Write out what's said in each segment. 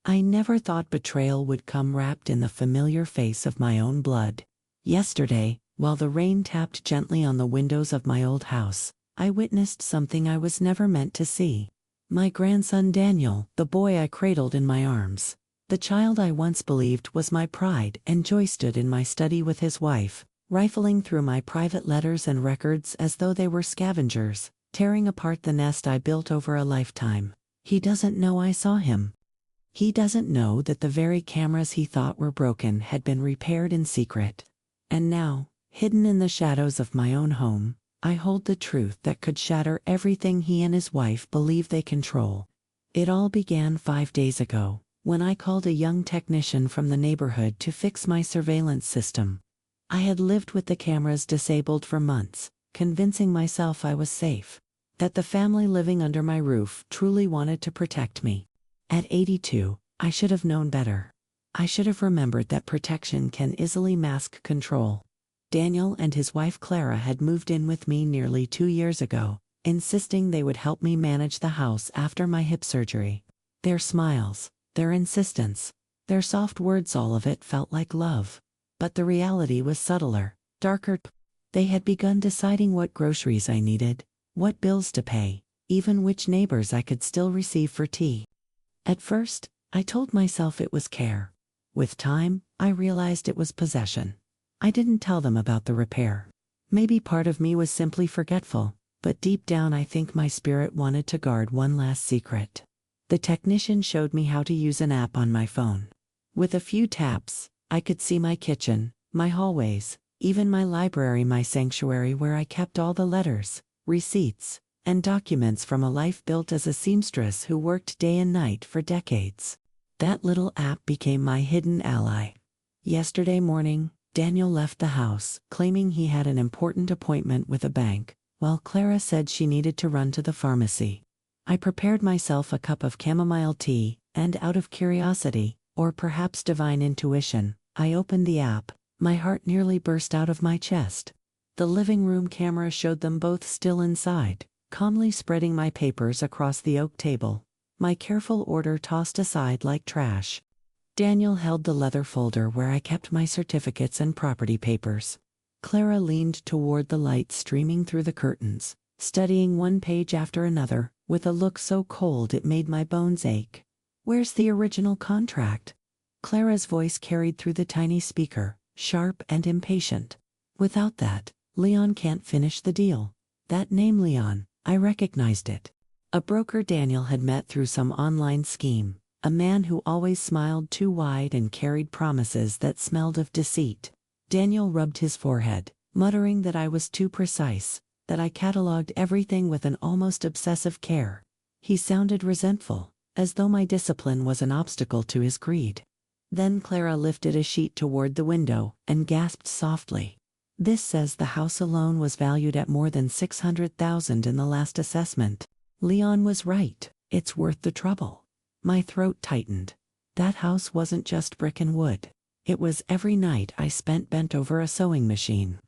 I never thought betrayal would come wrapped in the familiar face of my own blood. Yesterday, while the rain tapped gently on the windows of my old house, I witnessed something I was never meant to see. My grandson Daniel, the boy I cradled in my arms. The child I once believed was my pride and joy, stood in my study with his wife, rifling through my private letters and records as though they were scavengers, tearing apart the nest I built over a lifetime. He doesn't know I saw him. He doesn't know that the very cameras he thought were broken had been repaired in secret. And now, hidden in the shadows of my own home, I hold the truth that could shatter everything he and his wife believe they control. It all began 5 days ago, when I called a young technician from the neighborhood to fix my surveillance system. I had lived with the cameras disabled for months, convincing myself I was safe, that the family living under my roof truly wanted to protect me. At 82, I should have known better. I should have remembered that protection can easily mask control. Daniel and his wife Clara had moved in with me nearly 2 years ago, insisting they would help me manage the house after my hip surgery. Their smiles, their insistence, their soft words, all of it felt like love. But the reality was subtler, darker. They had begun deciding what groceries I needed, what bills to pay, even which neighbors I could still receive for tea. At first, I told myself it was care. With time, I realized it was possession. I didn't tell them about the repair. Maybe part of me was simply forgetful, but deep down I think my spirit wanted to guard one last secret. The technician showed me how to use an app on my phone. With a few taps, I could see my kitchen, my hallways, even my library, my sanctuary where I kept all the letters, receipts, and documents from a life built as a seamstress who worked day and night for decades. That little app became my hidden ally. Yesterday morning, Daniel left the house, claiming he had an important appointment with a bank, while Clara said she needed to run to the pharmacy. I prepared myself a cup of chamomile tea, and out of curiosity, or perhaps divine intuition, I opened the app. My heart nearly burst out of my chest. The living room camera showed them both still inside, calmly spreading my papers across the oak table, my careful order tossed aside like trash. Daniel held the leather folder where I kept my certificates and property papers. Clara leaned toward the light streaming through the curtains, studying one page after another, with a look so cold it made my bones ache. "Where's the original contract?" Clara's voice carried through the tiny speaker, sharp and impatient. "Without that, Leon can't finish the deal." That name, Leon, I recognized it. A broker Daniel had met through some online scheme, a man who always smiled too wide and carried promises that smelled of deceit. Daniel rubbed his forehead, muttering that I was too precise, that I cataloged everything with an almost obsessive care. He sounded resentful, as though my discipline was an obstacle to his greed. Then Clara lifted a sheet toward the window and gasped softly. "This says the house alone was valued at more than $600,000 in the last assessment. Leon was right, it's worth the trouble." My throat tightened. That house wasn't just brick and wood. It was every night I spent bent over a sewing machine.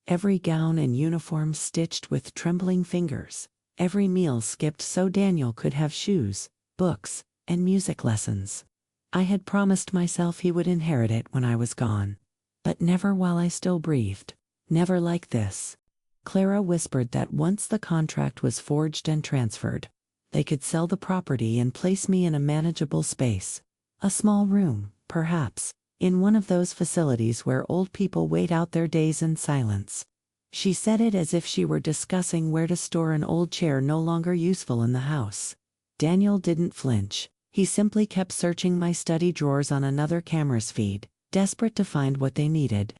Every gown and uniform stitched with trembling fingers. Every meal skipped so Daniel could have shoes, books, and music lessons. I had promised myself he would inherit it when I was gone. But never while I still breathed. Never like this. Clara whispered that once the contract was forged and transferred, they could sell the property and place me in a manageable space. A small room, perhaps, in one of those facilities where old people wait out their days in silence. She said it as if she were discussing where to store an old chair no longer useful in the house. Daniel didn't flinch. He simply kept searching my study drawers on another camera's feed, desperate to find what they needed.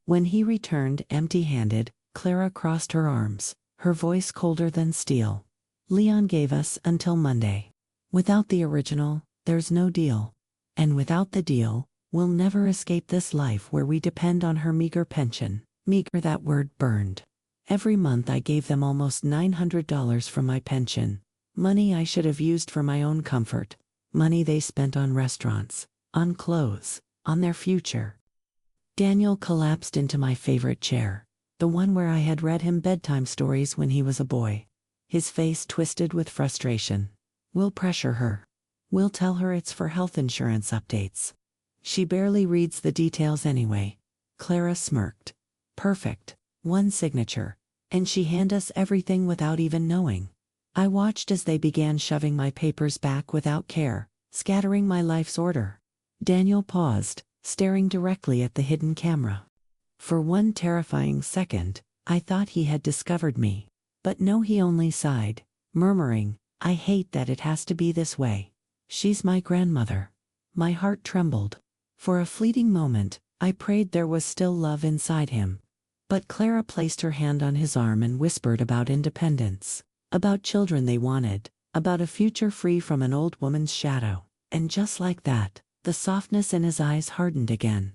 When he returned empty-handed, Clara crossed her arms, her voice colder than steel. "Leon gave us until Monday. Without the original, there's no deal. And without the deal, we'll never escape this life where we depend on her meager pension." Meager, that word burned. Every month I gave them almost $900 from my pension. Money I should have used for my own comfort. Money they spent on restaurants, on clothes, on their future. Daniel collapsed into my favorite chair, the one where I had read him bedtime stories when he was a boy. His face twisted with frustration. "We'll pressure her. We'll tell her it's for health insurance updates. She barely reads the details anyway. Clara smirked. Perfect. One signature. And she handed us everything without even knowing. I watched as they began shoving my papers back without care, scattering my life's order. Daniel paused, staring directly at the hidden camera. For one terrifying second, I thought he had discovered me. But no, he only sighed, murmuring, "I hate that it has to be this way. She's my grandmother." My heart trembled. For a fleeting moment, I prayed there was still love inside him. But Clara placed her hand on his arm and whispered about independence, about children they wanted, about a future free from an old woman's shadow. And just like that, the softness in his eyes hardened again.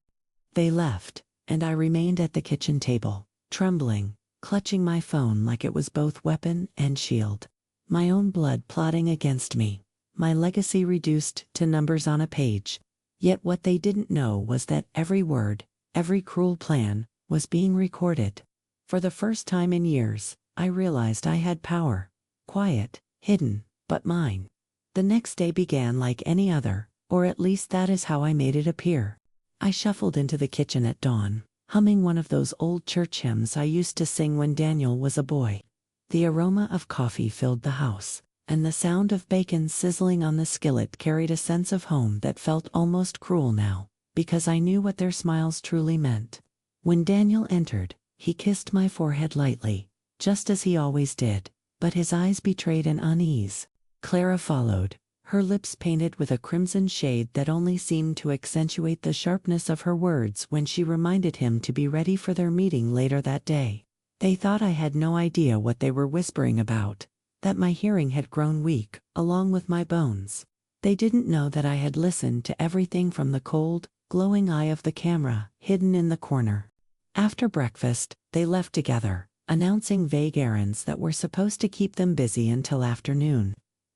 They left, and I remained at the kitchen table, trembling, clutching my phone like it was both weapon and shield. My own blood plotting against me, my legacy reduced to numbers on a page. Yet what they didn't know was that every word, every cruel plan, was being recorded. For the first time in years, I realized I had power. Quiet, hidden, but mine. The next day began like any other, or at least that is how I made it appear. I shuffled into the kitchen at dawn, humming one of those old church hymns I used to sing when Daniel was a boy. The aroma of coffee filled the house, and the sound of bacon sizzling on the skillet carried a sense of home that felt almost cruel now, because I knew what their smiles truly meant. When Daniel entered, he kissed my forehead lightly, just as he always did, but his eyes betrayed an unease. Clara followed, her lips painted with a crimson shade that only seemed to accentuate the sharpness of her words when she reminded him to be ready for their meeting later that day. They thought I had no idea what they were whispering about, that my hearing had grown weak, along with my bones. They didn't know that I had listened to everything from the cold, glowing eye of the camera, hidden in the corner. After breakfast, they left together, announcing vague errands that were supposed to keep them busy until afternoon.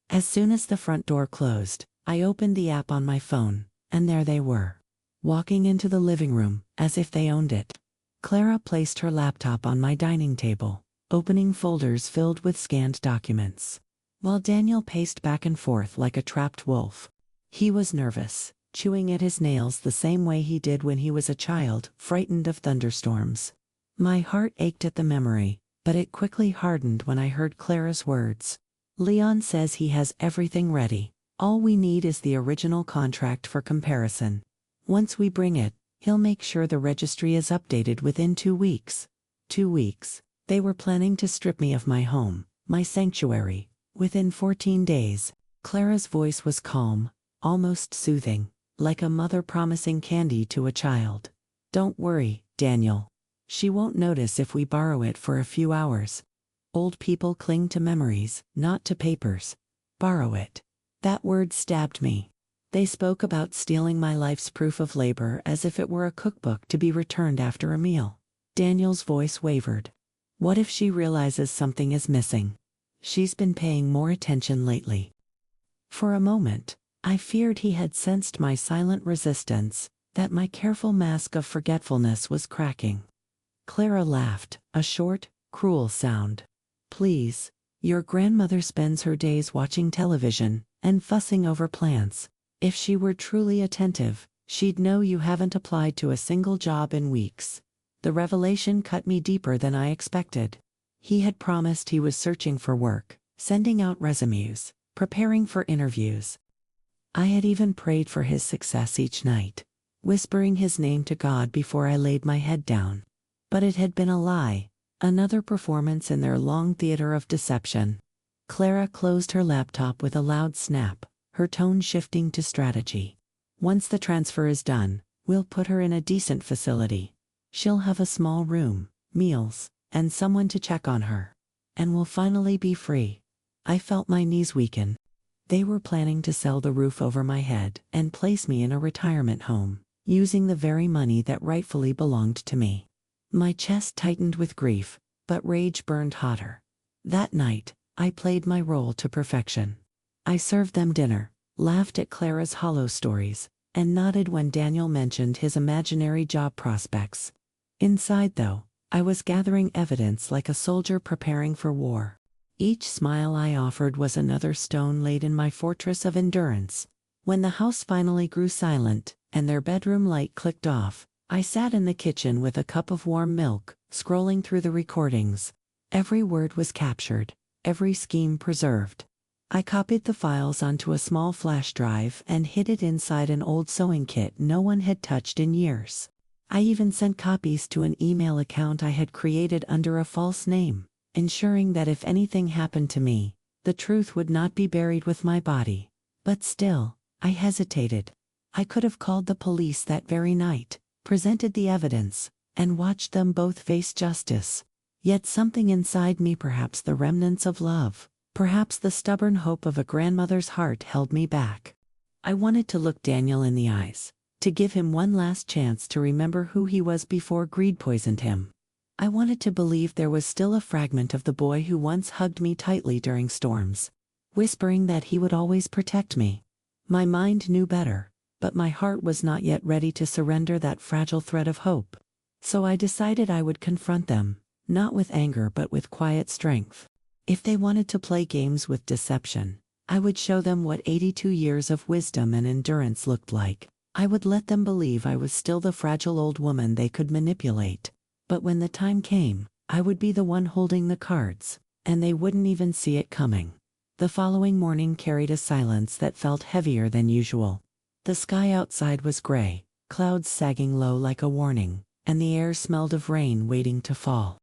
As soon as the front door closed, I opened the app on my phone, and there they were, walking into the living room, as if they owned it. Clara placed her laptop on my dining table, opening folders filled with scanned documents, while Daniel paced back and forth like a trapped wolf. He was nervous, chewing at his nails the same way he did when he was a child, frightened of thunderstorms. My heart ached at the memory, but it quickly hardened when I heard Clara's words. "Leon says he has everything ready. All we need is the original contract for comparison. Once we bring it, he'll make sure the registry is updated within 2 weeks." 2 weeks. They were planning to strip me of my home, my sanctuary, within 14 days. Clara's voice was calm, almost soothing, like a mother promising candy to a child. "Don't worry, Daniel. She won't notice if we borrow it for a few hours. Old people cling to memories, not to papers. Borrow it." That word stabbed me. They spoke about stealing my life's proof of labor as if it were a cookbook to be returned after a meal. Daniel's voice wavered. "What if she realizes something is missing? She's been paying more attention lately." For a moment, I feared he had sensed my silent resistance, that my careful mask of forgetfulness was cracking. Clara laughed, a short, cruel sound. "Please, your grandmother spends her days watching television and fussing over plants. If she were truly attentive, she'd know you haven't applied to a single job in weeks." The revelation cut me deeper than I expected. He had promised he was searching for work, sending out resumes, preparing for interviews. I had even prayed for his success each night, whispering his name to God before I laid my head down. But it had been a lie, another performance in their long theater of deception. Clara closed her laptop with a loud snap, her tone shifting to strategy. "Once the transfer is done, we'll put her in a decent facility. She'll have a small room, meals, and someone to check on her. And we'll finally be free." I felt my knees weaken. They were planning to sell the roof over my head and place me in a retirement home, using the very money that rightfully belonged to me. My chest tightened with grief, but rage burned hotter. That night, I played my role to perfection. I served them dinner, laughed at Clara's hollow stories, and nodded when Daniel mentioned his imaginary job prospects. Inside, though, I was gathering evidence like a soldier preparing for war. Each smile I offered was another stone laid in my fortress of endurance. When the house finally grew silent, and their bedroom light clicked off, I sat in the kitchen with a cup of warm milk, scrolling through the recordings. Every word was captured, every scheme preserved. I copied the files onto a small flash drive and hid it inside an old sewing kit no one had touched in years. I even sent copies to an email account I had created under a false name, ensuring that if anything happened to me, the truth would not be buried with my body. But still, I hesitated. I could have called the police that very night, presented the evidence, and watched them both face justice. Yet something inside me, perhaps the remnants of love, perhaps the stubborn hope of a grandmother's heart, held me back. I wanted to look Daniel in the eyes, to give him one last chance to remember who he was before greed poisoned him. I wanted to believe there was still a fragment of the boy who once hugged me tightly during storms, whispering that he would always protect me. My mind knew better, but my heart was not yet ready to surrender that fragile thread of hope. So I decided I would confront them, not with anger but with quiet strength. If they wanted to play games with deception, I would show them what 82 years of wisdom and endurance looked like. I would let them believe I was still the fragile old woman they could manipulate. But when the time came, I would be the one holding the cards, and they wouldn't even see it coming. The following morning carried a silence that felt heavier than usual. The sky outside was gray, clouds sagging low like a warning, and the air smelled of rain waiting to fall.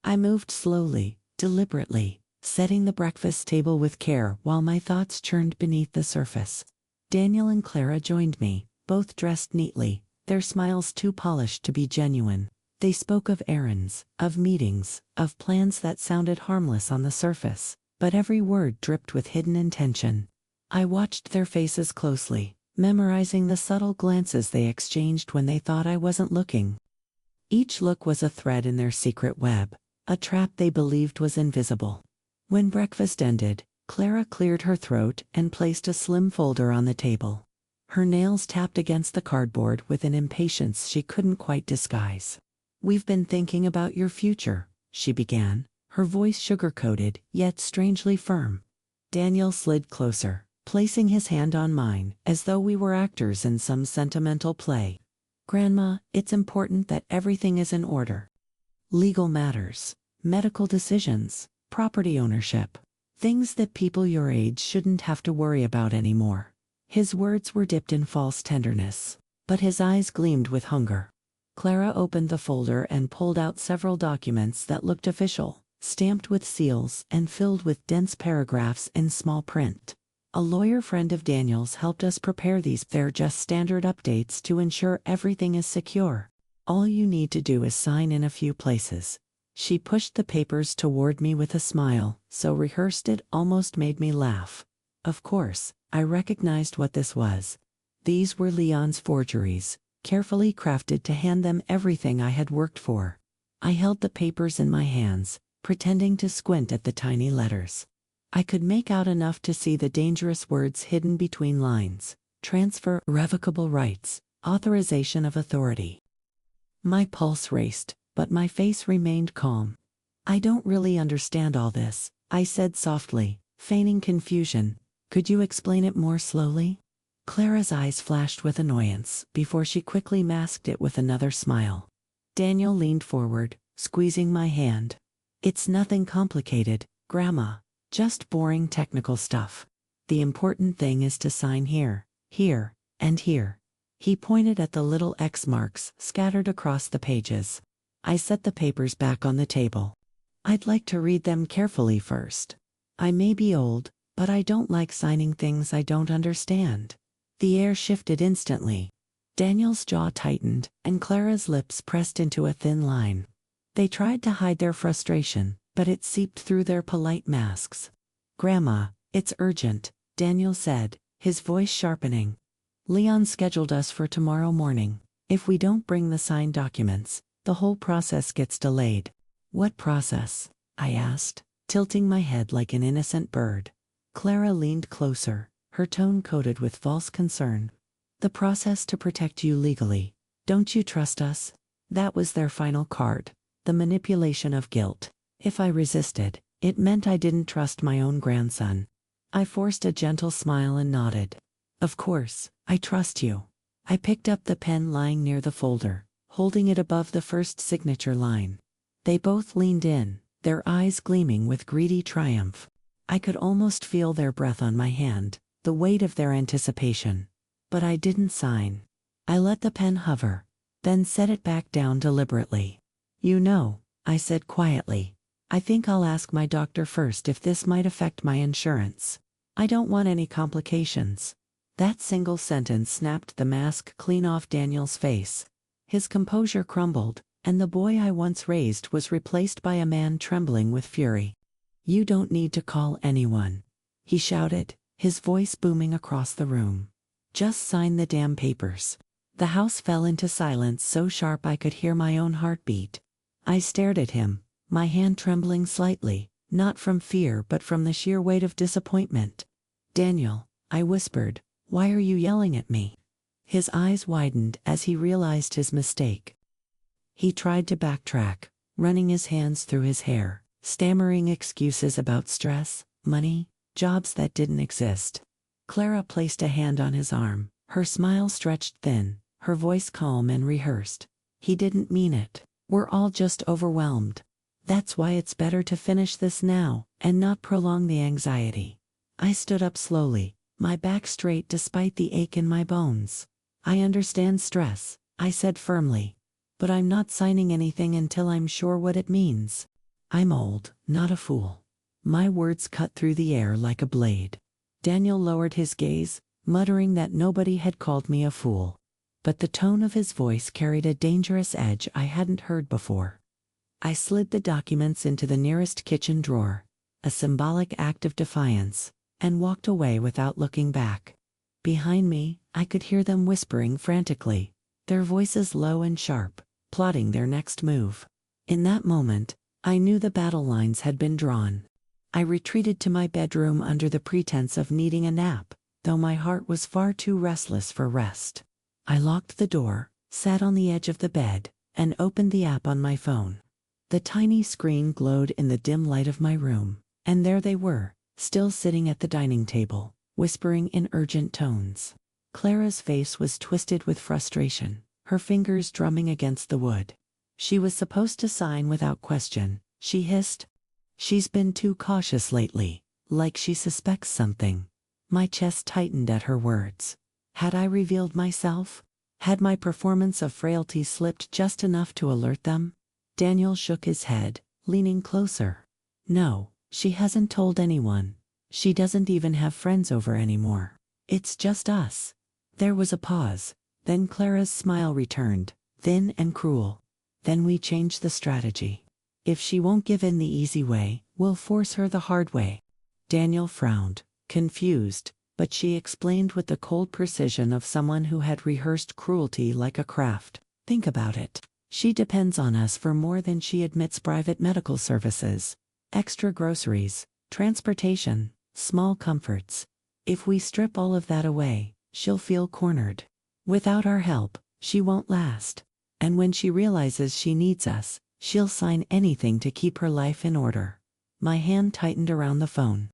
I moved slowly, deliberately, setting the breakfast table with care while my thoughts churned beneath the surface. Daniel and Clara joined me, both dressed neatly, their smiles too polished to be genuine. They spoke of errands, of meetings, of plans that sounded harmless on the surface, but every word dripped with hidden intention. I watched their faces closely, memorizing the subtle glances they exchanged when they thought I wasn't looking. Each look was a thread in their secret web, a trap they believed was invisible. When breakfast ended, Clara cleared her throat and placed a slim folder on the table. Her nails tapped against the cardboard with an impatience she couldn't quite disguise. "We've been thinking about your future," she began, her voice sugar-coated, yet strangely firm. Daniel slid closer, placing his hand on mine, as though we were actors in some sentimental play. "Grandma, it's important that everything is in order. Legal matters, medical decisions, property ownership, things that people your age shouldn't have to worry about anymore." His words were dipped in false tenderness, but his eyes gleamed with hunger. Clara opened the folder and pulled out several documents that looked official, stamped with seals and filled with dense paragraphs in small print. A lawyer friend of Daniel's helped us prepare these. They're just standard updates to ensure everything is secure. All you need to do is sign in a few places. She pushed the papers toward me with a smile, so rehearsed it almost made me laugh. Of course, I recognized what this was. These were Leon's forgeries, carefully crafted to hand them everything I had worked for. I held the papers in my hands, pretending to squint at the tiny letters. I could make out enough to see the dangerous words hidden between lines: transfer, irrevocable rights, authorization of authority. My pulse raced, but my face remained calm. "I don't really understand all this," I said softly, feigning confusion. "Could you explain it more slowly?" Clara's eyes flashed with annoyance before she quickly masked it with another smile. Daniel leaned forward, squeezing my hand. "It's nothing complicated, Grandma. Just boring technical stuff. The important thing is to sign here, here, and here." He pointed at the little X marks scattered across the pages. I set the papers back on the table. "I'd like to read them carefully first. I may be old, but I don't like signing things I don't understand." The air shifted instantly. Daniel's jaw tightened, and Clara's lips pressed into a thin line. They tried to hide their frustration, but it seeped through their polite masks. "Grandma, it's urgent," Daniel said, his voice sharpening. "Leon scheduled us for tomorrow morning. If we don't bring the signed documents, the whole process gets delayed." "What process?" I asked, tilting my head like an innocent bird. Clara leaned closer, her tone coated with false concern. "The process to protect you legally. Don't you trust us?" That was their final card, the manipulation of guilt. If I resisted, It meant I didn't trust my own grandson. I forced a gentle smile and nodded. Of course, I trust you. I picked up the pen lying near the folder, holding it above the first signature line. They both leaned in, their eyes gleaming with greedy triumph. I could almost feel their breath on my hand, the weight of their anticipation. But I didn't sign. I let the pen hover, then set it back down deliberately. You know, I said quietly, I think I'll ask my doctor first if this might affect my insurance. I don't want any complications. That single sentence snapped the mask clean off Daniel's face. His composure crumbled, and the boy I once raised was replaced by a man trembling with fury. You don't need to call anyone, he shouted, his voice booming across the room. Just sign the damn papers. The house fell into silence so sharp I could hear my own heartbeat. I stared at him, my hand trembling slightly, not from fear but from the sheer weight of disappointment. Daniel, I whispered, why are you yelling at me? His eyes widened as he realized his mistake. He tried to backtrack, running his hands through his hair, stammering excuses about stress, money, jobs that didn't exist. Clara placed a hand on his arm, her smile stretched thin, her voice calm and rehearsed. He didn't mean it. We're all just overwhelmed. That's why it's better to finish this now, and not prolong the anxiety. I stood up slowly, my back straight despite the ache in my bones. I understand stress, I said firmly. But I'm not signing anything until I'm sure what it means. I'm old, not a fool. My words cut through the air like a blade. Daniel lowered his gaze, muttering that nobody had called me a fool. But the tone of his voice carried a dangerous edge I hadn't heard before. I slid the documents into the nearest kitchen drawer, a symbolic act of defiance, and walked away without looking back. Behind me, I could hear them whispering frantically, their voices low and sharp, plotting their next move. In that moment, I knew the battle lines had been drawn. I retreated to my bedroom under the pretense of needing a nap, though my heart was far too restless for rest. I locked the door, sat on the edge of the bed, and opened the app on my phone. The tiny screen glowed in the dim light of my room, and there they were, still sitting at the dining table, whispering in urgent tones. Clara's face was twisted with frustration, her fingers drumming against the wood. She was supposed to sign without question, she hissed. She's been too cautious lately, like she suspects something. My chest tightened at her words. Had I revealed myself? Had my performance of frailty slipped just enough to alert them? Daniel shook his head, leaning closer. No, she hasn't told anyone. She doesn't even have friends over anymore. It's just us. There was a pause. Then Clara's smile returned, thin and cruel. Then we changed the strategy. If she won't give in the easy way, we'll force her the hard way. Daniel frowned, confused, but she explained with the cold precision of someone who had rehearsed cruelty like a craft. Think about it. She depends on us for more than she admits: private medical services, extra groceries, transportation, small comforts. If we strip all of that away, she'll feel cornered. Without our help, she won't last. And when she realizes she needs us, she'll sign anything to keep her life in order. My hand tightened around the phone.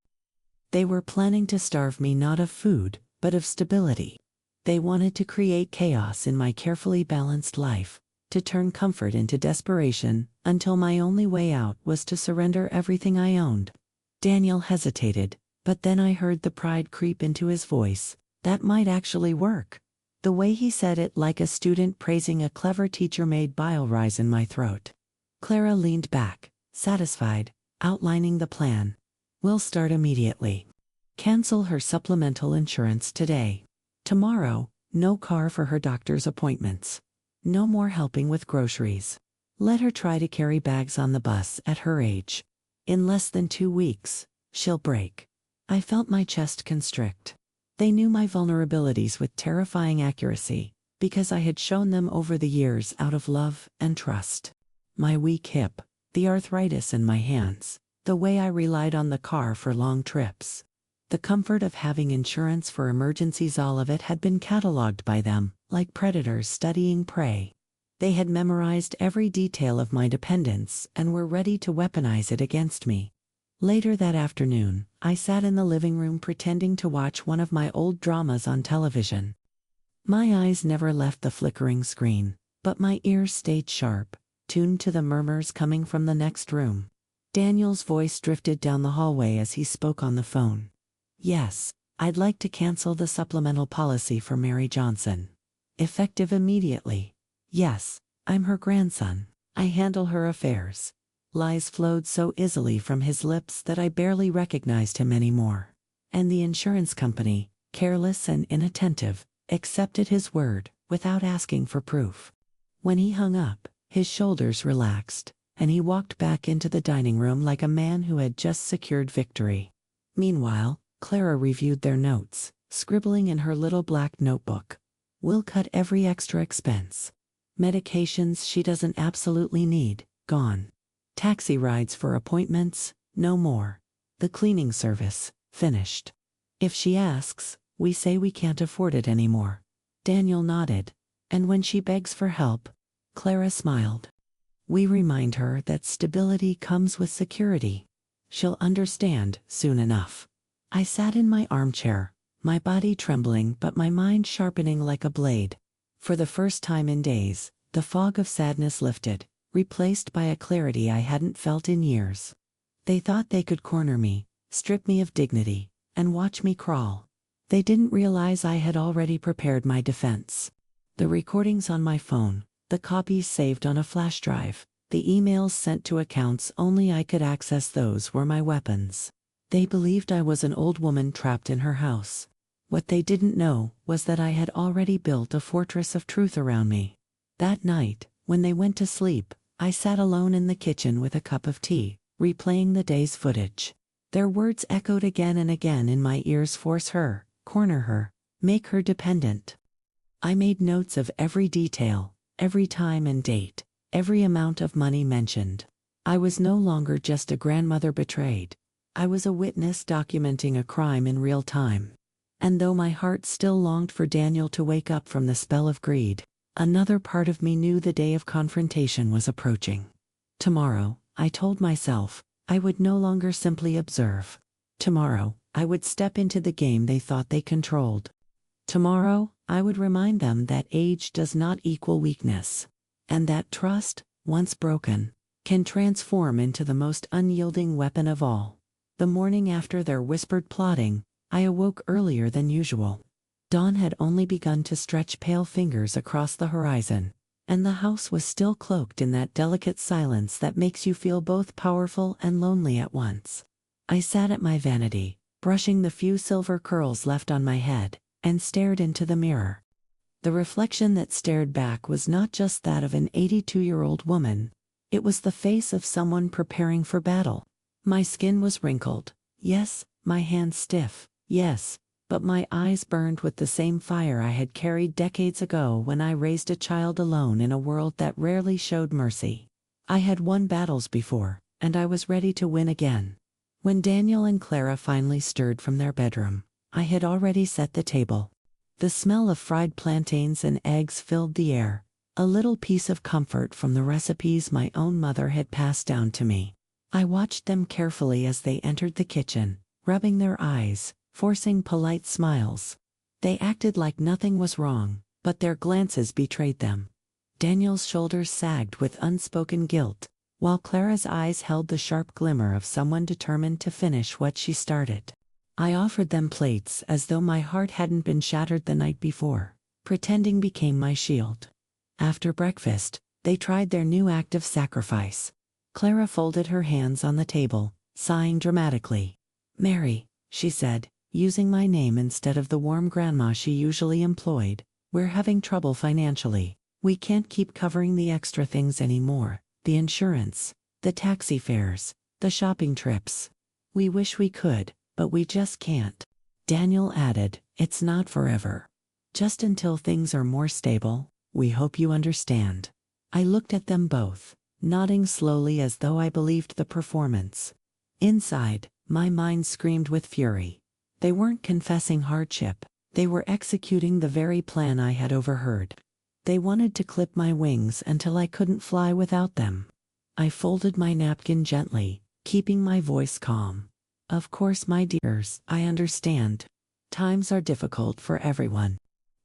They were planning to starve me not of food, but of stability. They wanted to create chaos in my carefully balanced life, to turn comfort into desperation, until my only way out was to surrender everything I owned. Daniel hesitated, but then I heard the pride creep into his voice. That might actually work. The way he said it, like a student praising a clever teacher, made bile rise in my throat. Clara leaned back, satisfied, outlining the plan. We'll start immediately. Cancel her supplemental insurance today. Tomorrow, no car for her doctor's appointments. No more helping with groceries. Let her try to carry bags on the bus at her age. In less than 2 weeks, she'll break. I felt my chest constrict. They knew my vulnerabilities with terrifying accuracy, because I had shown them over the years out of love and trust. My weak hip, the arthritis in my hands, the way I relied on the car for long trips. The comfort of having insurance for emergencies, all of it had been cataloged by them, like predators studying prey. They had memorized every detail of my dependence and were ready to weaponize it against me. Later that afternoon, I sat in the living room pretending to watch one of my old dramas on television. My eyes never left the flickering screen, but my ears stayed sharp, tuned to the murmurs coming from the next room. Daniel's voice drifted down the hallway as he spoke on the phone. "Yes, I'd like to cancel the supplemental policy for Mary Johnson. Effective immediately. Yes, I'm her grandson. I handle her affairs." Lies flowed so easily from his lips that I barely recognized him anymore. And the insurance company, careless and inattentive, accepted his word without asking for proof. When he hung up, his shoulders relaxed, and he walked back into the dining room like a man who had just secured victory. Meanwhile, Clara reviewed their notes, scribbling in her little black notebook. "We'll cut every extra expense. Medications she doesn't absolutely need, gone. Taxi rides for appointments, no more. The cleaning service, finished. If she asks, we say we can't afford it anymore." Daniel nodded. "And when she begs for help?" Clara smiled. "We remind her that stability comes with security. She'll understand soon enough." I sat in my armchair, my body trembling but my mind sharpening like a blade. For the first time in days, the fog of sadness lifted, replaced by a clarity I hadn't felt in years. They thought they could corner me, strip me of dignity, and watch me crawl. They didn't realize I had already prepared my defense. The recordings on my phone, the copies saved on a flash drive, the emails sent to accounts only I could access, those were my weapons. They believed I was an old woman trapped in her house. What they didn't know was that I had already built a fortress of truth around me. That night, when they went to sleep, I sat alone in the kitchen with a cup of tea, replaying the day's footage. Their words echoed again and again in my ears: force her, corner her, make her dependent. I made notes of every detail, every time and date, every amount of money mentioned. I was no longer just a grandmother betrayed. I was a witness documenting a crime in real time. And though my heart still longed for Daniel to wake up from the spell of greed, another part of me knew the day of confrontation was approaching. Tomorrow, I told myself, I would no longer simply observe. Tomorrow, I would step into the game they thought they controlled. Tomorrow, I would remind them that age does not equal weakness, and that trust, once broken, can transform into the most unyielding weapon of all. The morning after their whispered plotting, I awoke earlier than usual. Dawn had only begun to stretch pale fingers across the horizon, and the house was still cloaked in that delicate silence that makes you feel both powerful and lonely at once. I sat at my vanity, brushing the few silver curls left on my head, and stared into the mirror. The reflection that stared back was not just that of an 82-year-old woman. It was the face of someone preparing for battle. My skin was wrinkled, yes, my hands stiff, yes, but my eyes burned with the same fire I had carried decades ago when I raised a child alone in a world that rarely showed mercy. I had won battles before, and I was ready to win again. When Daniel and Clara finally stirred from their bedroom, I had already set the table. The smell of fried plantains and eggs filled the air, a little piece of comfort from the recipes my own mother had passed down to me. I watched them carefully as they entered the kitchen, rubbing their eyes, forcing polite smiles. They acted like nothing was wrong, but their glances betrayed them. Daniel's shoulders sagged with unspoken guilt, while Clara's eyes held the sharp glimmer of someone determined to finish what she started. I offered them plates as though my heart hadn't been shattered the night before. Pretending became my shield. After breakfast, they tried their new act of sacrifice. Clara folded her hands on the table, sighing dramatically. "Mary," she said, using my name instead of the warm grandma she usually employed, "we're having trouble financially. We can't keep covering the extra things anymore, the insurance, the taxi fares, the shopping trips. We wish we could, but we just can't." Daniel added, "It's not forever. Just until things are more stable, we hope you understand." I looked at them both, nodding slowly as though I believed the performance. Inside, my mind screamed with fury. They weren't confessing hardship, they were executing the very plan I had overheard. They wanted to clip my wings until I couldn't fly without them. I folded my napkin gently, keeping my voice calm. Of course, my dears, I understand. Times are difficult for everyone.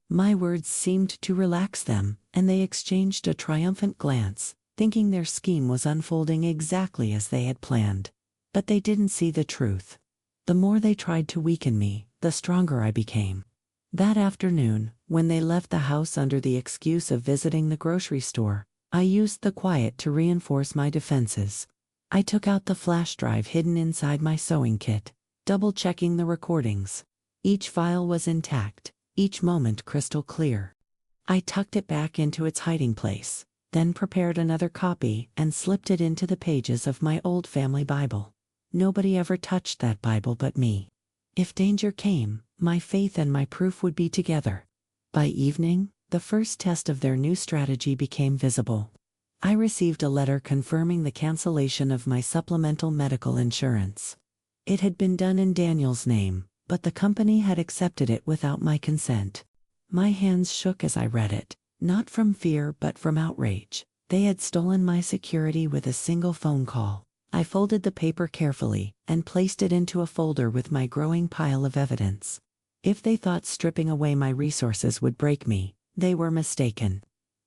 My words seemed to relax them, and they exchanged a triumphant glance, thinking their scheme was unfolding exactly as they had planned. But they didn't see the truth. The more they tried to weaken me, the stronger I became. That afternoon, when they left the house under the excuse of visiting the grocery store, I used the quiet to reinforce my defenses. I took out the flash drive hidden inside my sewing kit, double-checking the recordings. Each file was intact, each moment crystal clear. I tucked it back into its hiding place, then prepared another copy and slipped it into the pages of my old family Bible. Nobody ever touched that Bible but me. If danger came, my faith and my proof would be together. By evening, the first test of their new strategy became visible. I received a letter confirming the cancellation of my supplemental medical insurance. It had been done in Daniel's name, but the company had accepted it without my consent. My hands shook as I read it, not from fear but from outrage. They had stolen my security with a single phone call. I folded the paper carefully and placed it into a folder with my growing pile of evidence. If they thought stripping away my resources would break me, they were mistaken.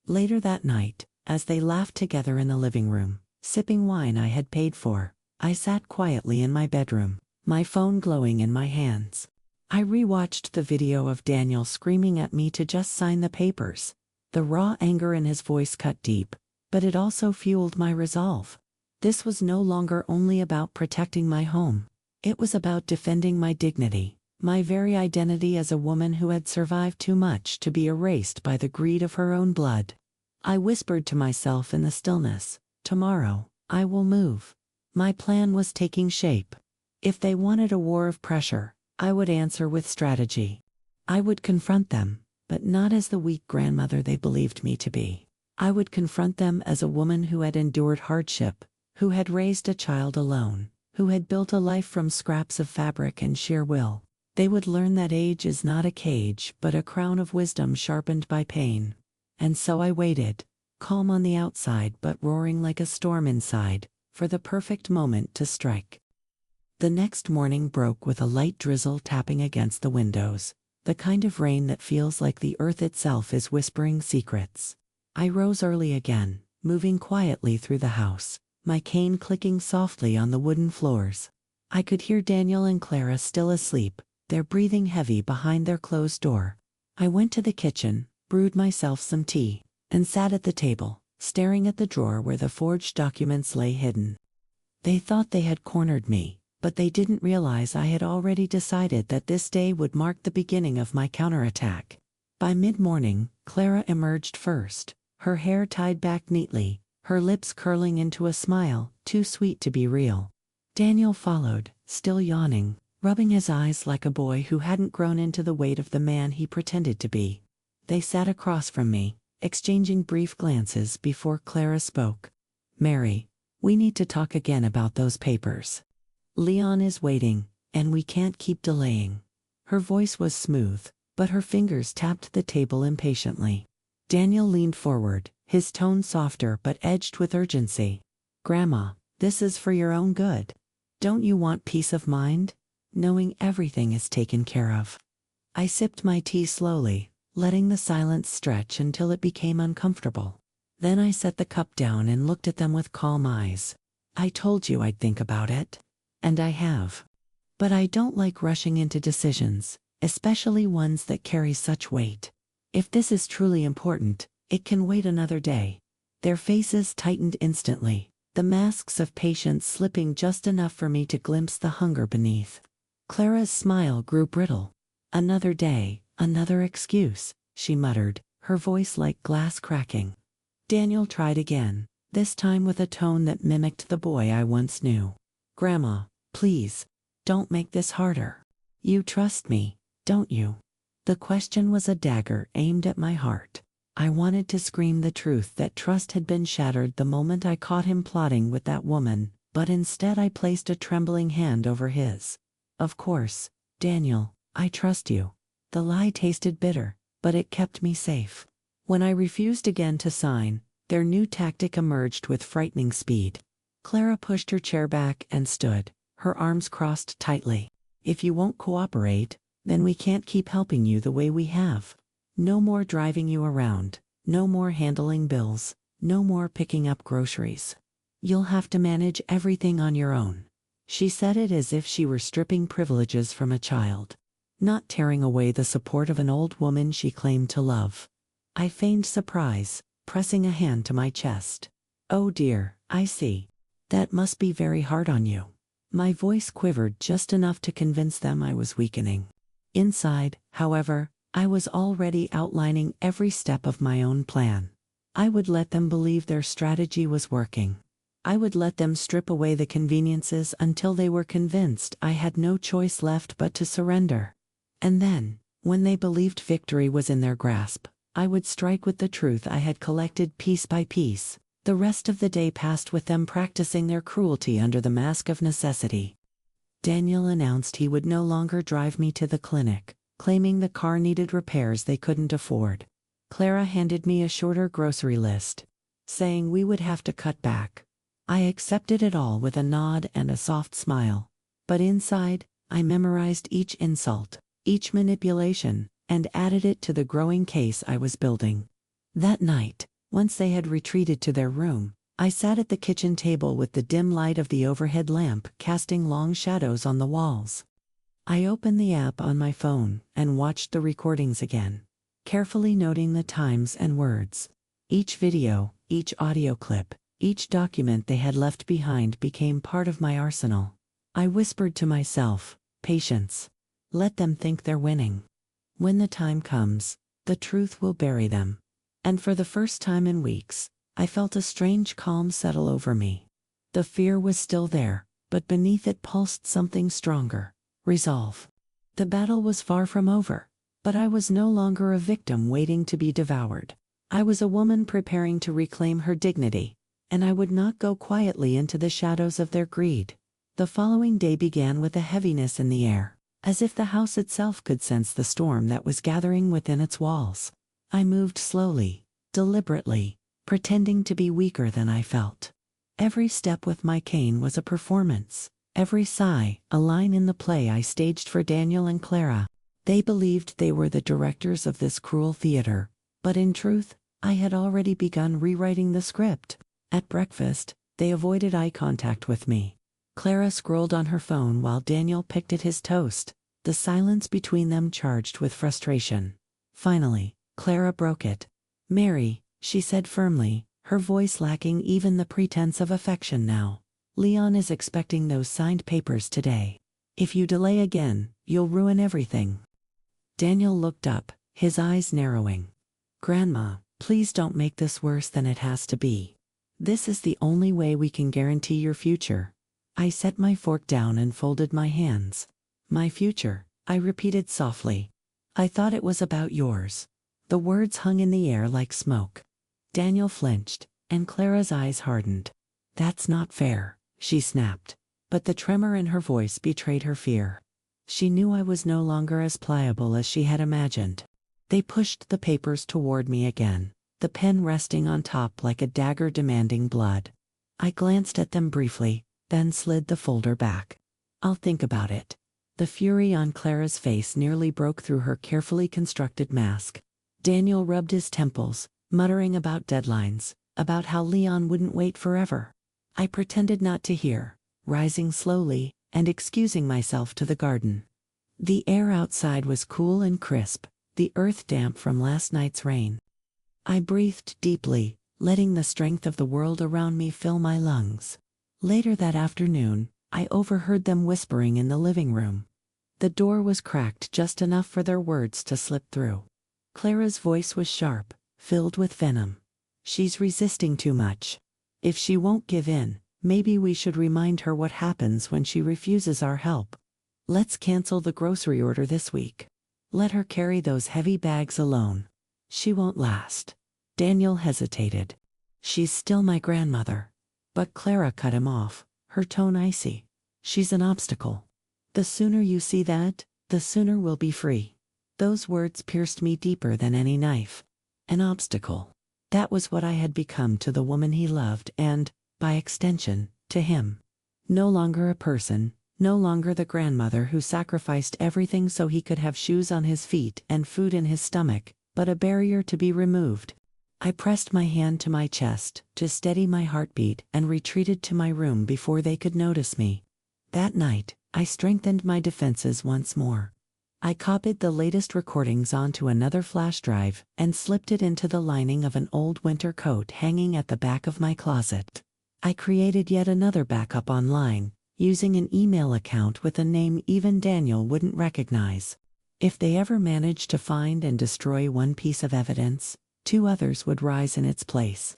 Later that night, as they laughed together in the living room, sipping wine I had paid for, I sat quietly in my bedroom, my phone glowing in my hands. I rewatched the video of Daniel screaming at me to just sign the papers. The raw anger in his voice cut deep, but it also fueled my resolve. This was no longer only about protecting my home. It was about defending my dignity, my very identity as a woman who had survived too much to be erased by the greed of her own blood. I whispered to myself in the stillness, "Tomorrow, I will move." My plan was taking shape. If they wanted a war of pressure, I would answer with strategy. I would confront them, but not as the weak grandmother they believed me to be. I would confront them as a woman who had endured hardship, who had raised a child alone, who had built a life from scraps of fabric and sheer will. They would learn that age is not a cage but a crown of wisdom sharpened by pain. And so I waited, calm on the outside but roaring like a storm inside, for the perfect moment to strike. The next morning broke with a light drizzle tapping against the windows, the kind of rain that feels like the earth itself is whispering secrets. I rose early again, moving quietly through the house, my cane clicking softly on the wooden floors. I could hear Daniel and Clara still asleep, their breathing heavy behind their closed door. I went to the kitchen, brewed myself some tea, and sat at the table, staring at the drawer where the forged documents lay hidden. They thought they had cornered me, but they didn't realize I had already decided that this day would mark the beginning of my counterattack. By mid-morning, Clara emerged first, her hair tied back neatly, her lips curling into a smile too sweet to be real. Daniel followed, still yawning, rubbing his eyes like a boy who hadn't grown into the weight of the man he pretended to be. They sat across from me, exchanging brief glances before Clara spoke. "Mary, we need to talk again about those papers. Leon is waiting, and we can't keep delaying." Her voice was smooth, but her fingers tapped the table impatiently. Daniel leaned forward, his tone softer but edged with urgency. "Grandma, this is for your own good. Don't you want peace of mind, knowing everything is taken care of?" I sipped my tea slowly, letting the silence stretch until it became uncomfortable. Then I set the cup down and looked at them with calm eyes. "I told you I'd think about it. And I have. But I don't like rushing into decisions, especially ones that carry such weight. If this is truly important, it can wait another day." Their faces tightened instantly, the masks of patience slipping just enough for me to glimpse the hunger beneath. Clara's smile grew brittle. "Another day, another excuse," she muttered, her voice like glass cracking. Daniel tried again, this time with a tone that mimicked the boy I once knew. "Grandma, please, don't make this harder. You trust me, don't you?" The question was a dagger aimed at my heart. I wanted to scream the truth that trust had been shattered the moment I caught him plotting with that woman, but instead I placed a trembling hand over his. "Of course, Daniel, I trust you." The lie tasted bitter, but it kept me safe. When I refused again to sign, their new tactic emerged with frightening speed. Clara pushed her chair back and stood, her arms crossed tightly. If you won't cooperate, then we can't keep helping you the way we have. No more driving you around, no more handling bills, no more picking up groceries. You'll have to manage everything on your own. She said it as if she were stripping privileges from a child, not tearing away the support of an old woman she claimed to love. I feigned surprise, pressing a hand to my chest. Oh dear, I see. That must be very hard on you. My voice quivered just enough to convince them I was weakening. Inside, however, I was already outlining every step of my own plan. I would let them believe their strategy was working. I would let them strip away the conveniences until they were convinced I had no choice left but to surrender. And then, when they believed victory was in their grasp, I would strike with the truth I had collected piece by piece. The rest of the day passed with them practicing their cruelty under the mask of necessity. Daniel announced he would no longer drive me to the clinic, claiming the car needed repairs they couldn't afford. Clara handed me a shorter grocery list, saying we would have to cut back. I accepted it all with a nod and a soft smile. But inside, I memorized each insult, each manipulation, and added it to the growing case I was building. That night, once they had retreated to their room, I sat at the kitchen table with the dim light of the overhead lamp casting long shadows on the walls. I opened the app on my phone and watched the recordings again, carefully noting the times and words. Each video, each audio clip, each document they had left behind became part of my arsenal. I whispered to myself, patience. Let them think they're winning. When the time comes, the truth will bury them. And for the first time in weeks, I felt a strange calm settle over me. The fear was still there, but beneath it pulsed something stronger, resolve. The battle was far from over, but I was no longer a victim waiting to be devoured. I was a woman preparing to reclaim her dignity, and I would not go quietly into the shadows of their greed. The following day began with a heaviness in the air, as if the house itself could sense the storm that was gathering within its walls. I moved slowly, deliberately, pretending to be weaker than I felt. Every step with my cane was a performance, every sigh a line in the play I staged for Daniel and Clara. They believed they were the directors of this cruel theater, but in truth, I had already begun rewriting the script. At breakfast, they avoided eye contact with me. Clara scrolled on her phone while Daniel picked at his toast, the silence between them charged with frustration. Finally, Clara broke it. "Mary," she said firmly, her voice lacking even the pretense of affection now. "Leon is expecting those signed papers today. If you delay again, you'll ruin everything." Daniel looked up, his eyes narrowing. "Grandma, please don't make this worse than it has to be. This is the only way we can guarantee your future." I set my fork down and folded my hands. "My future," I repeated softly. "I thought it was about yours." The words hung in the air like smoke. Daniel flinched, and Clara's eyes hardened. "That's not fair," she snapped, but the tremor in her voice betrayed her fear. She knew I was no longer as pliable as she had imagined. They pushed the papers toward me again, the pen resting on top like a dagger demanding blood. I glanced at them briefly, then slid the folder back. "I'll think about it." The fury on Clara's face nearly broke through her carefully constructed mask. Daniel rubbed his temples, muttering about deadlines, about how Leon wouldn't wait forever. I pretended not to hear, rising slowly and excusing myself to the garden. The air outside was cool and crisp, the earth damp from last night's rain. I breathed deeply, letting the strength of the world around me fill my lungs. Later that afternoon, I overheard them whispering in the living room. The door was cracked just enough for their words to slip through. Clara's voice was sharp, filled with venom. "She's resisting too much. If she won't give in, maybe we should remind her what happens when she refuses our help. Let's cancel the grocery order this week. Let her carry those heavy bags alone. She won't last." Daniel hesitated. "She's still my grandmother." But Clara cut him off, her tone icy. "She's an obstacle. The sooner you see that, the sooner we'll be free." Those words pierced me deeper than any knife. An obstacle. That was what I had become to the woman he loved and, by extension, to him. No longer a person, no longer the grandmother who sacrificed everything so he could have shoes on his feet and food in his stomach, but a barrier to be removed. I pressed my hand to my chest to steady my heartbeat and retreated to my room before they could notice me. That night, I strengthened my defenses once more. I copied the latest recordings onto another flash drive and slipped it into the lining of an old winter coat hanging at the back of my closet. I created yet another backup online, using an email account with a name even Daniel wouldn't recognize. If they ever managed to find and destroy one piece of evidence, 2 others would rise in its place.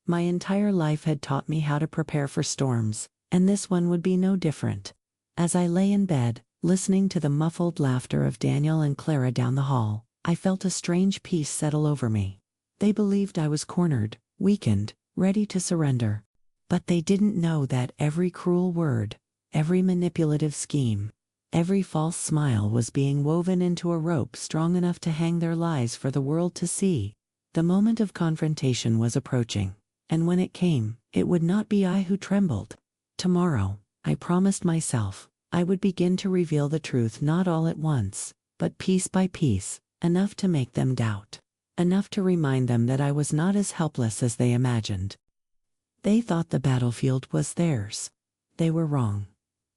My entire life had taught me how to prepare for storms, and this one would be no different. As I lay in bed, listening to the muffled laughter of Daniel and Clara down the hall, I felt a strange peace settle over me. They believed I was cornered, weakened, ready to surrender. But they didn't know that every cruel word, every manipulative scheme, every false smile was being woven into a rope strong enough to hang their lies for the world to see. The moment of confrontation was approaching, and when it came, it would not be I who trembled. Tomorrow, I promised myself, I would begin to reveal the truth not all at once, but piece by piece, enough to make them doubt, enough to remind them that I was not as helpless as they imagined. They thought the battlefield was theirs. They were wrong.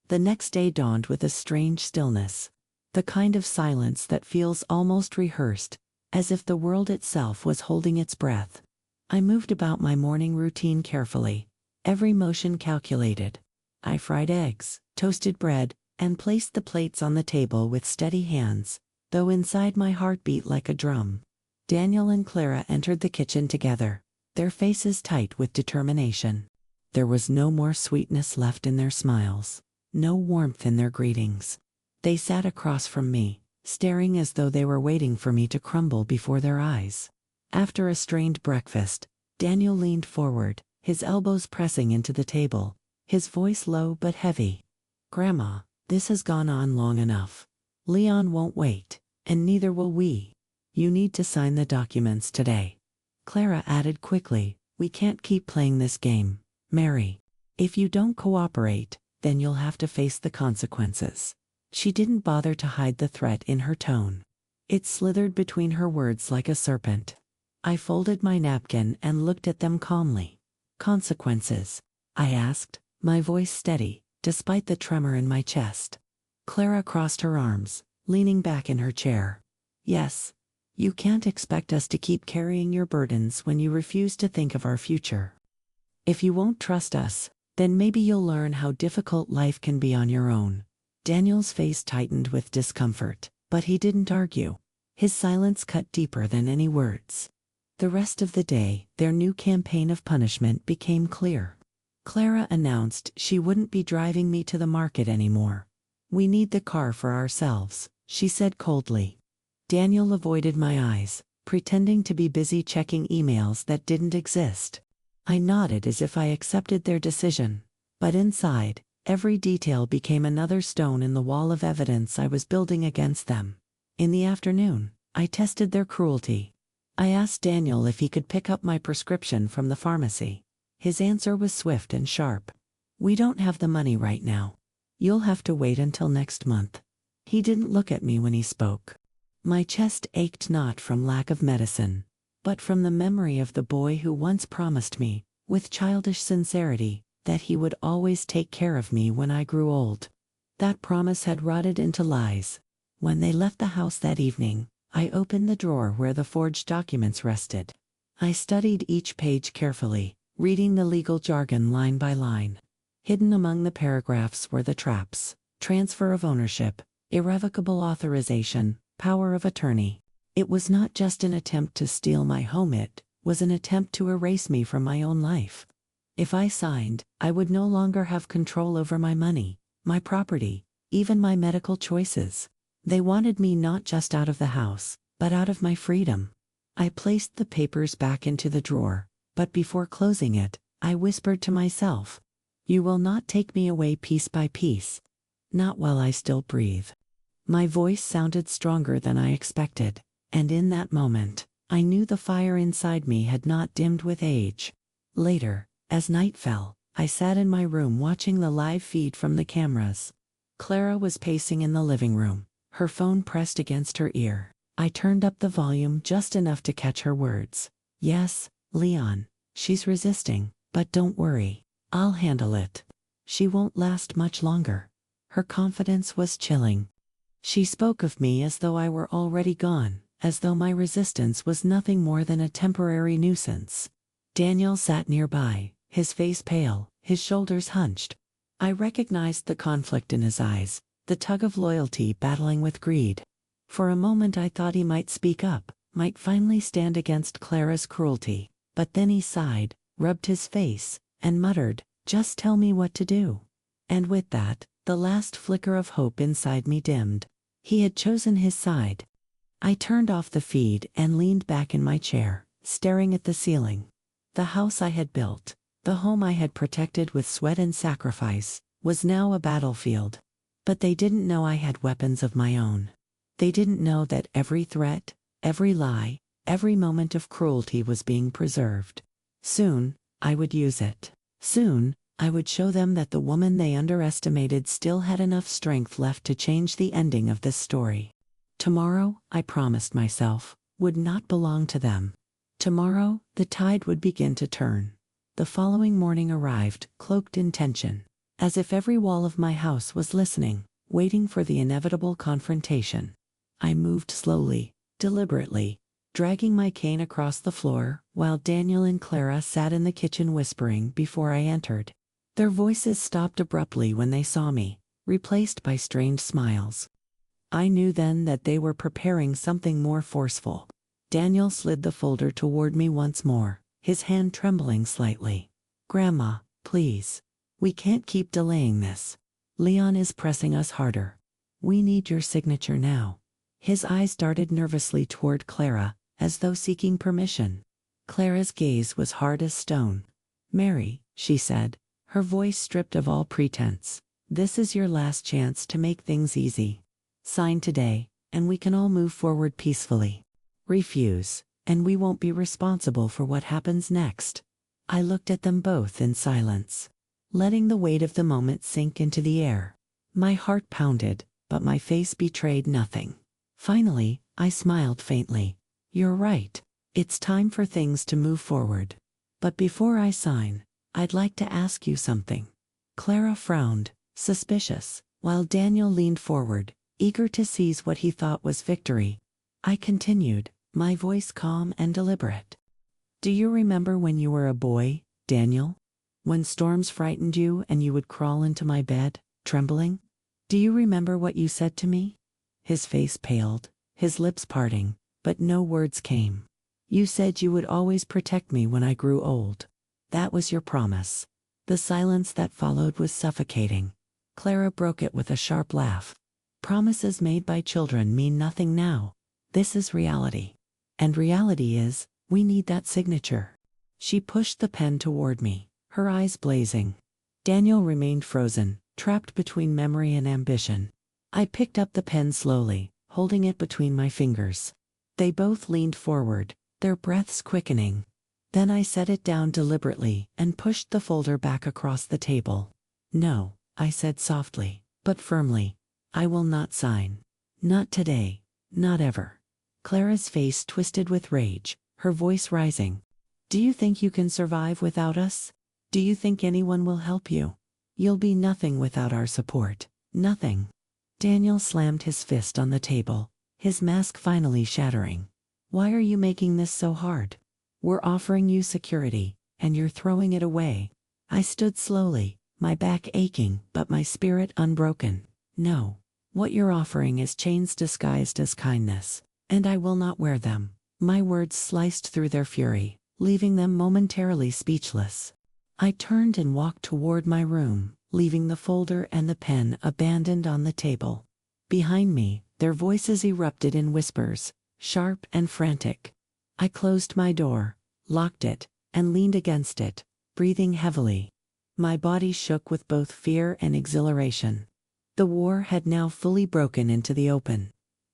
The next day dawned with a strange stillness, the kind of silence that feels almost rehearsed, as if the world itself was holding its breath. I moved about my morning routine carefully, every motion calculated. I fried eggs, toasted bread, and placed the plates on the table with steady hands, though inside my heart beat like a drum. Daniel and Clara entered the kitchen together, their faces tight with determination. There was no more sweetness left in their smiles, no warmth in their greetings. They sat across from me, staring as though they were waiting for me to crumble before their eyes. After a strained breakfast, Daniel leaned forward, his elbows pressing into the table, his voice low but heavy. "Grandma, this has gone on long enough. Leon won't wait, and neither will we. You need to sign the documents today." Clara added quickly, "We can't keep playing this game, Mary. If you don't cooperate, then you'll have to face the consequences." She didn't bother to hide the threat in her tone. It slithered between her words like a serpent. I folded my napkin and looked at them calmly. "Consequences?" I asked, my voice steady, despite the tremor in my chest. Clara crossed her arms, leaning back in her chair. "Yes. You can't expect us to keep carrying your burdens when you refuse to think of our future. If you won't trust us, then maybe you'll learn how difficult life can be on your own." Daniel's face tightened with discomfort, but he didn't argue. His silence cut deeper than any words. The rest of the day, their new campaign of punishment became clear. Clara announced she wouldn't be driving me to the market anymore. "We need the car for ourselves," she said coldly. Daniel avoided my eyes, pretending to be busy checking emails that didn't exist. I nodded as if I accepted their decision, but inside, every detail became another stone in the wall of evidence I was building against them. In the afternoon, I tested their cruelty. I asked Daniel if he could pick up my prescription from the pharmacy. His answer was swift and sharp. "We don't have the money right now. You'll have to wait until next month." He didn't look at me when he spoke. My chest ached not from lack of medicine, but from the memory of the boy who once promised me, with childish sincerity, that he would always take care of me when I grew old. That promise had rotted into lies. When they left the house that evening, I opened the drawer where the forged documents rested. I studied each page carefully, reading the legal jargon line by line. Hidden among the paragraphs were the traps: transfer of ownership, irrevocable authorization, power of attorney. It was not just an attempt to steal my home, it was an attempt to erase me from my own life. If I signed, I would no longer have control over my money, my property, even my medical choices. They wanted me not just out of the house, but out of my freedom. I placed the papers back into the drawer, but before closing it, I whispered to myself, "You will not take me away piece by piece. Not while I still breathe." My voice sounded stronger than I expected, and in that moment, I knew the fire inside me had not dimmed with age. Later, as night fell, I sat in my room watching the live feed from the cameras. Clara was pacing in the living room, her phone pressed against her ear. I turned up the volume just enough to catch her words. "Yes, Leon, she's resisting, but don't worry. I'll handle it. She won't last much longer." Her confidence was chilling. She spoke of me as though I were already gone, as though my resistance was nothing more than a temporary nuisance. Daniel sat nearby, his face pale, his shoulders hunched. I recognized the conflict in his eyes, the tug of loyalty battling with greed. For a moment I thought he might speak up, might finally stand against Clara's cruelty. But then he sighed, rubbed his face, and muttered, "Just tell me what to do." And with that, the last flicker of hope inside me dimmed. He had chosen his side. I turned off the feed and leaned back in my chair, staring at the ceiling. The house I had built, the home I had protected with sweat and sacrifice, was now a battlefield. But they didn't know I had weapons of my own. They didn't know that every threat, every lie, every moment of cruelty was being preserved. Soon, I would use it. Soon, I would show them that the woman they underestimated still had enough strength left to change the ending of this story. Tomorrow, I promised myself, would not belong to them. Tomorrow, the tide would begin to turn. The following morning arrived, cloaked in tension, as if every wall of my house was listening, waiting for the inevitable confrontation. I moved slowly, deliberately, dragging my cane across the floor, while Daniel and Clara sat in the kitchen whispering before I entered. Their voices stopped abruptly when they saw me, replaced by strained smiles. I knew then that they were preparing something more forceful. Daniel slid the folder toward me once more, his hand trembling slightly. "Grandma, please. We can't keep delaying this. Leon is pressing us harder. We need your signature now." His eyes darted nervously toward Clara, as though seeking permission. Clara's gaze was hard as stone. "Mary," she said, her voice stripped of all pretense, "this is your last chance to make things easy. Sign today, and we can all move forward peacefully. Refuse, and we won't be responsible for what happens next." I looked at them both in silence, letting the weight of the moment sink into the air. My heart pounded, but my face betrayed nothing. Finally, I smiled faintly. "You're right. It's time for things to move forward. But before I sign, I'd like to ask you something." Clara frowned, suspicious, while Daniel leaned forward, eager to seize what he thought was victory. I continued, my voice calm and deliberate. "Do you remember when you were a boy, Daniel? When storms frightened you and you would crawl into my bed, trembling? Do you remember what you said to me?" His face paled, his lips parting, but no words came. "You said you would always protect me when I grew old. That was your promise." The silence that followed was suffocating. Clara broke it with a sharp laugh. "Promises made by children mean nothing now. This is reality. And reality is, we need that signature." She pushed the pen toward me, her eyes blazing. Daniel remained frozen, trapped between memory and ambition. I picked up the pen slowly, holding it between my fingers. They both leaned forward, their breaths quickening. Then I set it down deliberately and pushed the folder back across the table. "No," I said softly, but firmly. "I will not sign. Not today. Not ever." Clara's face twisted with rage, her voice rising. "Do you think you can survive without us? Do you think anyone will help you? You'll be nothing without our support. Nothing." Daniel slammed his fist on the table, his mask finally shattering. "Why are you making this so hard? We're offering you security, and you're throwing it away." I stood slowly, my back aching but my spirit unbroken. "No. What you're offering is chains disguised as kindness, and I will not wear them." My words sliced through their fury, leaving them momentarily speechless. I turned and walked toward my room, leaving the folder and the pen abandoned on the table. Behind me, their voices erupted in whispers, sharp and frantic. I closed my door, locked it, and leaned against it, breathing heavily. My body shook with both fear and exhilaration. The war had now fully broken into the open.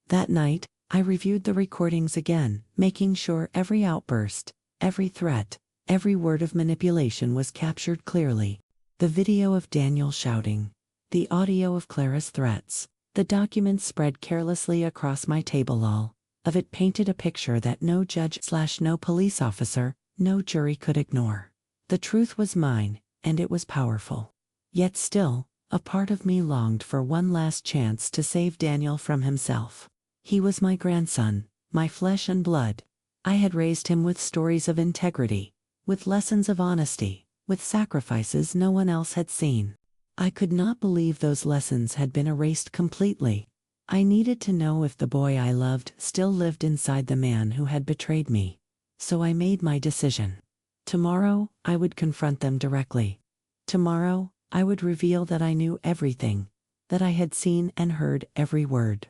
That night, I reviewed the recordings again, making sure every outburst, every threat, every word of manipulation was captured clearly. The video of Daniel shouting. The audio of Clara's threats. The documents spread carelessly across my table. All of it painted a picture that no judge/no police officer, no jury could ignore. The truth was mine, and it was powerful. Yet still, a part of me longed for one last chance to save Daniel from himself. He was my grandson, my flesh and blood. I had raised him with stories of integrity, with lessons of honesty, with sacrifices no one else had seen. I could not believe those lessons had been erased completely. I needed to know if the boy I loved still lived inside the man who had betrayed me. So I made my decision. Tomorrow, I would confront them directly. Tomorrow, I would reveal that I knew everything, that I had seen and heard every word.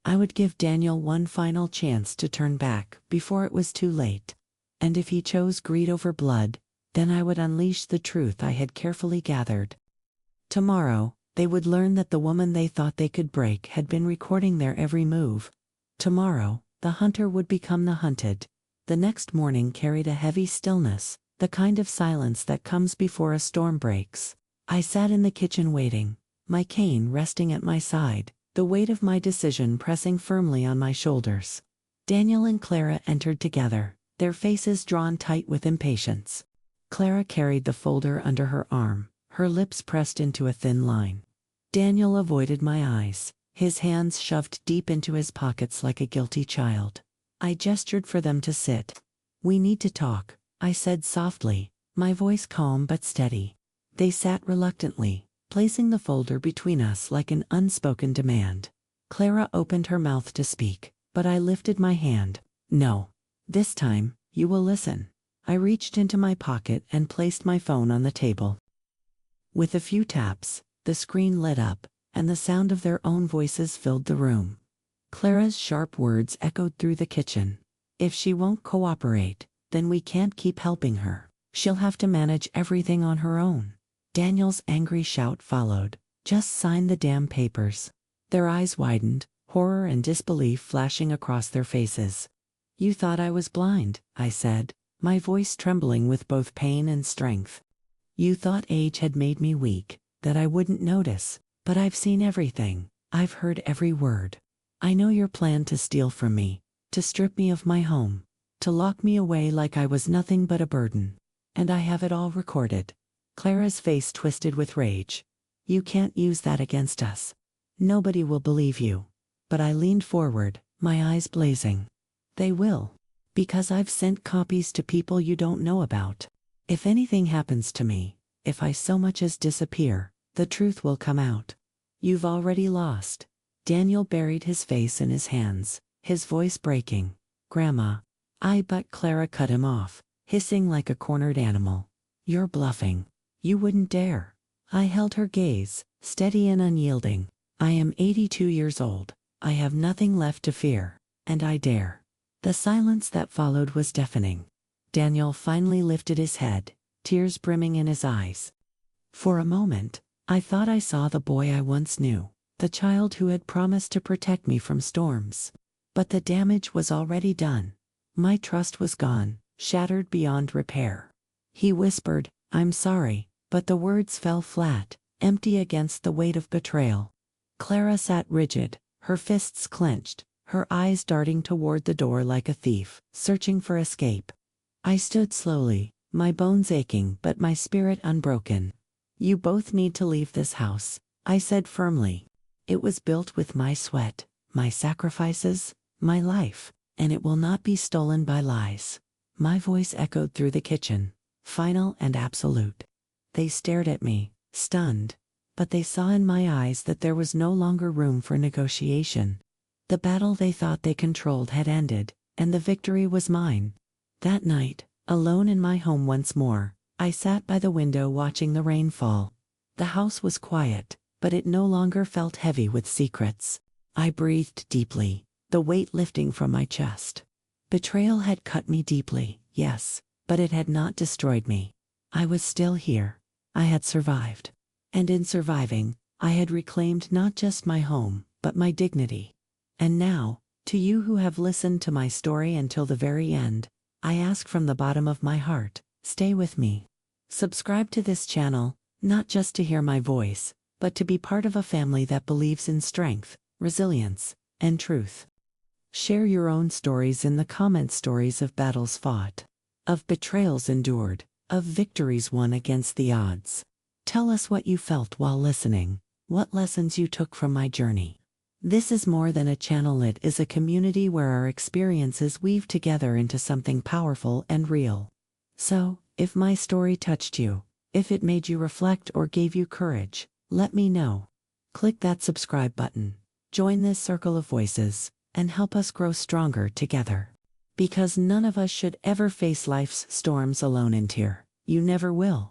I would give Daniel one final chance to turn back before it was too late. And if he chose greed over blood, then I would unleash the truth I had carefully gathered. Tomorrow, they would learn that the woman they thought they could break had been recording their every move. Tomorrow, the hunter would become the hunted. The next morning carried a heavy stillness, the kind of silence that comes before a storm breaks. I sat in the kitchen waiting, my cane resting at my side, the weight of my decision pressing firmly on my shoulders. Daniel and Clara entered together, their faces drawn tight with impatience. Clara carried the folder under her arm, her lips pressed into a thin line. Daniel avoided my eyes, his hands shoved deep into his pockets like a guilty child. I gestured for them to sit. "We need to talk," I said softly, my voice calm but steady. They sat reluctantly, placing the folder between us like an unspoken demand. Clara opened her mouth to speak, but I lifted my hand. "No. This time, you will listen." I reached into my pocket and placed my phone on the table. With a few taps, the screen lit up, and the sound of their own voices filled the room. Clara's sharp words echoed through the kitchen. "If she won't cooperate, then we can't keep helping her. She'll have to manage everything on her own." Daniel's angry shout followed. "Just sign the damn papers." Their eyes widened, horror and disbelief flashing across their faces. "You thought I was blind," I said, my voice trembling with both pain and strength. "You thought age had made me weak, that I wouldn't notice, but I've seen everything. I've heard every word. I know your plan to steal from me, to strip me of my home, to lock me away like I was nothing but a burden. And I have it all recorded." Clara's face twisted with rage. "You can't use that against us. Nobody will believe you." But I leaned forward, my eyes blazing. "They will. Because I've sent copies to people you don't know about. If anything happens to me, if I so much as disappear, the truth will come out. You've already lost." Daniel buried his face in his hands, his voice breaking. "Grandma." But Clara cut him off, hissing like a cornered animal. "You're bluffing. You wouldn't dare." I held her gaze, steady and unyielding. "I am 82 years old. I have nothing left to fear, and I dare." The silence that followed was deafening. Daniel finally lifted his head, tears brimming in his eyes. For a moment, I thought I saw the boy I once knew, the child who had promised to protect me from storms. But the damage was already done. My trust was gone, shattered beyond repair. He whispered, "I'm sorry," but the words fell flat, empty against the weight of betrayal. Clara sat rigid, her fists clenched, her eyes darting toward the door like a thief, searching for escape. I stood slowly, my bones aching but my spirit unbroken. "You both need to leave this house," I said firmly. "It was built with my sweat, my sacrifices, my life, and it will not be stolen by lies." My voice echoed through the kitchen, final and absolute. They stared at me, stunned, but they saw in my eyes that there was no longer room for negotiation. The battle they thought they controlled had ended, and the victory was mine. That night, alone in my home once more, I sat by the window watching the rain fall. The house was quiet, but it no longer felt heavy with secrets. I breathed deeply, the weight lifting from my chest. Betrayal had cut me deeply, yes, but it had not destroyed me. I was still here. I had survived. And in surviving, I had reclaimed not just my home, but my dignity. And now, to you who have listened to my story until the very end, I ask from the bottom of my heart, stay with me. Subscribe to this channel, not just to hear my voice, but to be part of a family that believes in strength, resilience, and truth. Share your own stories in the comments, stories of battles fought, of betrayals endured, of victories won against the odds. Tell us what you felt while listening, what lessons you took from my journey. This is more than a channel, it is a community where our experiences weave together into something powerful and real. So, if my story touched you, if it made you reflect or gave you courage, let me know. Click that subscribe button, join this circle of voices, and help us grow stronger together. Because none of us should ever face life's storms alone, and here, you never will.